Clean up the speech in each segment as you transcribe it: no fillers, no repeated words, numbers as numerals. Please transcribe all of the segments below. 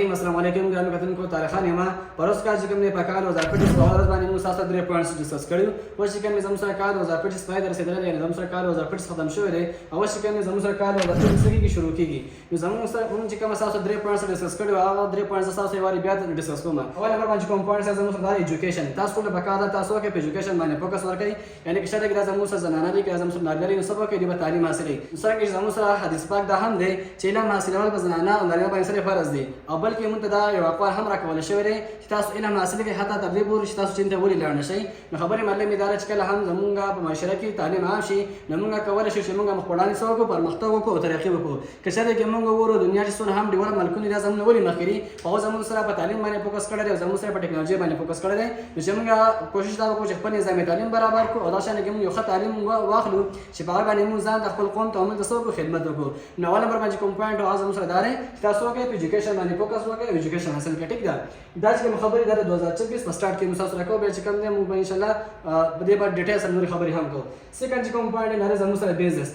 الرحیم. السلام علیکم ګرانو کتونکو، طارق یم. پروس کال چې کوم نه په کال 2025 په ورځ باندې موږ تاسو 3 پوینټس ډیسکس کړیو. او چې کوم زموږ سره کال 2025 پای درسیدل، یعنی زموږ سره کال 2025 ختم شوی دی، او چې کوم زموږ سره کال 2026 کې شروع کیږي. نو زموږ سره کوم چې کوم تاسو 3 پوینټس ډیسکس کړیو، هغه 3 پوینټس تاسو یې واري بیا ډیسکس کوم. اول نمبر باندې کوم پوینټس زموږ سره د ایجوکیشن. تاسو ټول په کار تاسو کې په ایجوکیشن باندې فوکس ورکړئ، یعنی چې شته کې زموږ سره زنانه دي، کې زموږ سره نارینه دي، سبا کې د تعلیم حاصلې. سره کې زموږ سره حدیث پاک دا هم دی چې علم حاصلول په زنانه او نارینه باندې سره فرض دي، او بلکې موږ ته دا یو اقوال هم راکول شوی دی چې تاسو علم حاصل کړئ حتی تر دې پورې چې تاسو چین ته ولې لاړ نشئ. نو خبرې مطلب یې دا ده چې کله هم زمونږ په معاشره کې تعلیم عام شي، نو موږ کولی شو چې موږ مخ په وړاندې څه وکړو، پرمختګ وکړو او ترقي وکړو. که چېرې کې موږ وګورو دنیا چې څونه هم ډیولپ ملکونه دي، زموږ ولې مخکې دي، هغه زموږ سره په تعلیم باندې فوکس کړی دی او زموږ سره په ټکنالوژي باندې فوکس کړی دی. نو چې موږ کوشش دا وکړو چې خپل نظام تعلیم برابر کړو، او دا شان کې موږ یو ښه تعلیم واخلو چې په هغه باندې موږ ځان د خپل قوم ته موږ د څه وکړو، خدمت وکړو. نو اول نمبر باندې کوم پوینټ او زموږ سره دا دی چې تاسو وکړئ په ایجوکیشن باندې فوکس وکړئ، ایجوکیشن حاصل کړئ. ټیک ده، دا چې کوم خبرې ده 2026 په سٹارټ کې موږ تاسو راکو، بیا چې کوم دی موږ ان شاء الله په دې باندې ډیټیل سره نور خبرې هم کوو. سیکنډ چې کوم پوینټ نه زموږ سره بیزنس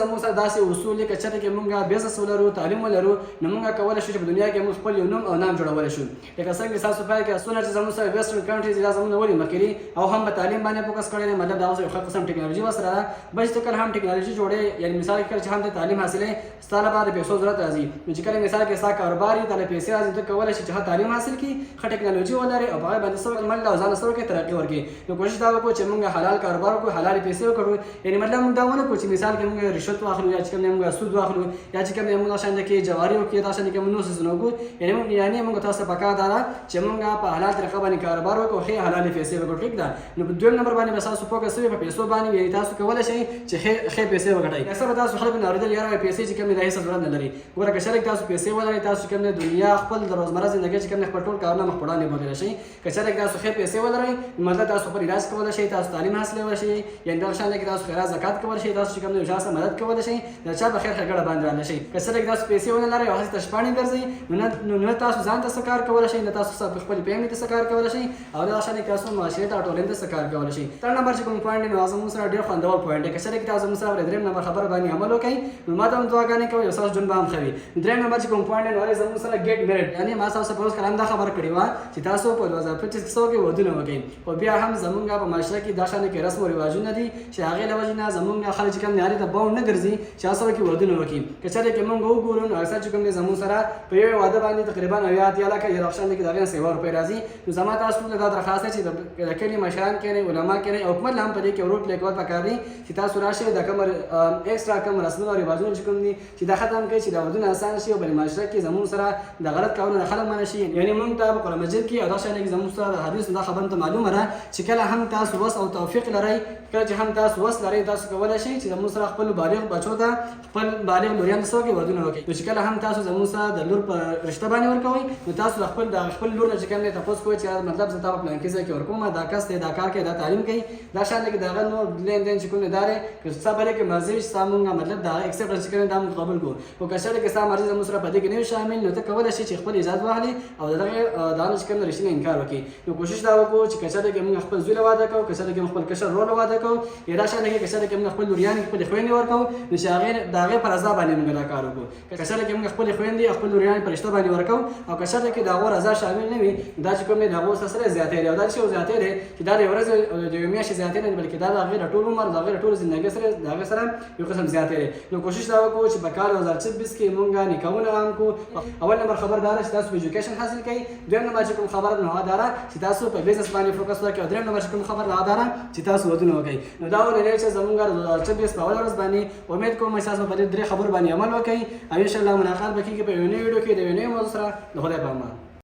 زموږ سره داسې اصول دي چې چې موږ بیزنس ولرو، تعلیم ولرو، نو موږ کولی شو چې په دنیا کې موږ خپل یو نوم او نام جوړولی شو. لکه څنګه تاسو پای کې څونه چې زموږ سره ویسټرن کنټریز دا زموږ ولې مخکې دي او هم په تعلیم باندې فوکس کړی دی، مطلب دا اوس یو ښه قسم ټکنالوژي ورسره ده. بل چې کله هم ټکنالوژي جوړې، یعنی مثال کې چې هم د تعلیم حاصلې ستا لپاره پیسو ضرورت راځي، نو چې کله مثال کې ستا کاروبار وي، تاله پیسې راځي، ته کولی شي چې ښه تعلیم حاصل کړي، ښه ټکنالوژي ولرې او په هغې باندې څه عمل او ځان سره وکړې، ترقي ورکړي. نو کوشش دا وکړو چې موږ حلال کاروبار وکړو، حلالې پیسې وکړو. یعنی مطلب موږ دا ونه کړو چې مثال کې موږ رشوت واخلو، یا چې کوم موږ سود واخلو، یا چې کوم موږ دا شان کې جواري وکړو، دا شان کې موږ نور څه وکړو. یعنی موږ تاسو په کار دا چې موږ په حلال طریقه باندې کاروبار وکړو، ښې حلالې پیسې وکړو. ټیک ده، نو په دویم نمبر باندې تاسو فوکس وکړئ په پیسو باندې، یعنی تاسو کولی شئ چې ښې پیسې وګټئ. اکثره تاسو خلک نه اورېدل یاره پیسې چې کوم د هیڅ ضرورت نه لري. ګوره که چېرې تاسو پیسې ولرئ، تاسو کوم د دنیا خپل د روزمره زندګۍ چې کوم خپل ټول کارونه مخ په وړاندې بوتلی شئ. که چېرې تاسو ښې پیسې ولرئ، مطلب تاسو خپل علاج کولی شئ، تاسو تعلیم حاصلولی شئ، یعنې دغه شان دی کې تاسو خیرات زکات کولی شئ، تاسو چې کوم د یو چا سره مدد کولی شئ، د چا په خیر ښېګړه باندې رانه شئ. که چېرې تاسو پیسې ونه لرئ او هسې ته شپاڼې ګرځئ، نو نه تاسو ځان ته څه کار کولی شئ، نه تاسو خپلې فیملي ته څه کار کولی شئ، او دغه شان دی تاسو معاشرې ته او ټولنې ته څه کار کولی شئ. تر نمبر چې کوم پوینټ دی نو زموږ سره ډېر خوندور پوینټ دی. که چېرې تاسو زموږ سره درېیم نمبر خبره باندې عمل وکړئ، نو ما ته هم دعاګانې کوئ او ستاسو ژوند به هم ښه وي. درېیم نمبر چې کوم پوینټ دی نو هغه زموږ سره ګیټ میریډ، یعنې ما تاسو پروس کله هم دا خبره کړې وه چې تاسو په 2025 کې څه وکړئ، ودونه وکړئ. خو بیا هم زموږ په معاشره کې دا شان کې رسم او رواجونه دي چې هغې له وجې نه زموږ خلک چې کوم نارې ته باور نه ګرځي چې هڅه وکړي ودونه وکړي. که چېرې کې موږ وګورو نو اکثر چې کوم دی زموږ سره په یو واده باندې تقریبا 80 لکه یا رخصان دی کې د هغې نه 100 روپۍ راځي. نو زما تاسو ته دا درخواست دی چې د کلي مشران کېنئ، علما کېنئ، او حکومت هم په دې کې رول پلی کول پکار دی چې تاسو راشئ د کوم ایکسټرا کوم رسمونه او رواجونه چې کوم دي چې دا ختم کړئ، چې دا ودونه اسان شي او بلې معاشره کې زموږ سره د غلط کارونو نه خلک منع شي. یعنې موږ ته په قرآن مجید کې او دا شان کې زموږ سره د حدیث دا خبره ته معلومه ده چې کله هم تاسو وس او توفیق لرئ، کله چې هم تاسو وس لرئ، تاسو کولی شئ چې زموږ سره خپل بالغ بچو ته، خپل بالغ لوریانو ته څه وکړئ، ودونه وکړئ. نو چې کله هم تاسو زموږ سره د لور په رشته باندې ورکوئ، نو تاسو د خپل لور نه چې کوم دی تپوس کوئ چې مطلب زه تا په پلانکي ځای کې ورکوم، دا کس دی، دا کار کوي، دا تعلیم کوي، دا شان دی کې د هغه نور لین دین چې کوم دی دا دی که ستا په دې کې مرضي وي، ستا مونږ مطلب د هغه اکسپټنس چې کوم دی دا مونږ قبول کړو. خو که چېرې کې ستا مرضي زموږ سره په دې کې نه وي شامل، نو ته کولی شې چې خپل اجازه واخلې او د دغې د هغه چې کوم دی رښتینې انکار وکړي. نو کوشش دا وکړو چې که چېرې کې مونږ خپل زوی له واده کوو، که چېرې کې مونږ خپل کشر ورور له واده کوو، یا دا شان دی کې چېرې کې مونږ خپل لوریانې خپلې خویندې ورکوو، نو چې د هغې په رضا باندې مونږ دا کار وکړو. که چېرې کې مونږ خپلې خویندې او خپل لوریانې په رشته باندې ورکوو، او که چېرې کې د هغو رضا شامل نه وي، دا چې کوم دی د هغو سره زیاتی دی، او دا چې یو زیاتی دی چې دا د یو ورځې او د یوې میاشتې زیاتی نه دی، بلکې دا د هغې د ټول عمر، د هغې د ټول زندګۍ سره د هغې سره یو قسم زیاتی دی. نو کوشش دا وکړو چې په کال 2026 کې مونږ نکاحونه عام کړو. اول نمبر خبر دا ده چې تاسو ایجوکیشن حاصل کړئ. دویم نمبر چې کوم خبره نو هغه دا ده چې تاسو په بیزنس باندې فوکس وکړئ. او دریم نمبر چې کوم خبر دا ده چې تاسو ودونه وکړئ. نو دا ولې چې زمونږ د 2026 په اول ورځ باندې امید کوم چې تاسو په دې درې خبرو باندې عمل وکړئ، او ان شاء الله ملاقات به کېږي په یو نوي ویډیو کې د یو نوي موضوع سره. د خدای په امان.